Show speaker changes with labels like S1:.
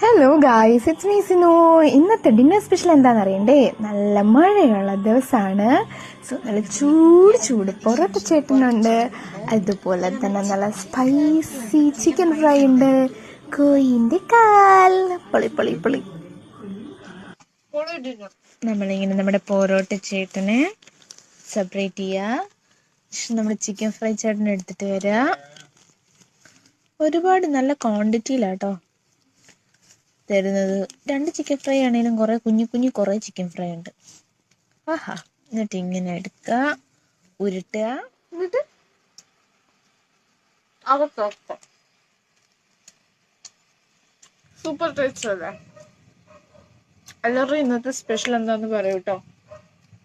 S1: Hello guys, it's me Sinu. ഇന്നത്തെ dinner special എന്താണെന്ന് അറിയണ്ടേ? നല്ല മഴയുള്ള ദിവസമാണ്. സോ നല്ല ചൂട് പൊറോട്ട ചേട്ടനുണ്ട്. അതുപോലെ തന്നെ നല്ല സ്പൈസി ചിക്കൻ ഫ്രൈ ഉണ്ട്. കോയിന്റെ കാൽ പൊളി പൊളി പൊളി. നമ്മളിങ്ങനെ നമ്മുടെ പൊറോട്ട ചേട്ടനെ സെപ്പറേറ്റ് ചെയ്യുക. നമ്മുടെ ചിക്കൻ ഫ്രൈ ചേട്ടനെ എടുത്തിട്ട് വരിക. ഒരുപാട് നല്ല ക്വാണ്ടിറ്റിയിലാട്ടോ തരുന്നത്. 2 ചിക്കൻ ഫ്രൈ ആണെങ്കിലും കുറെ കുഞ്ഞു കുറെ ചിക്കൻ ഫ്രൈ ഉണ്ട്. ആഹാ. എന്നിട്ട് ഇങ്ങനെ എടുക്കുക, ഉരുട്ടുക, എന്നിട്ട് അകത്ത് സൂപ്പർ ടേസ്റ്റ് അല്ലേ? എല്ലാവരും ഇന്നത്തെ സ്പെഷ്യൽ എന്താന്ന് പറയൂട്ടോ.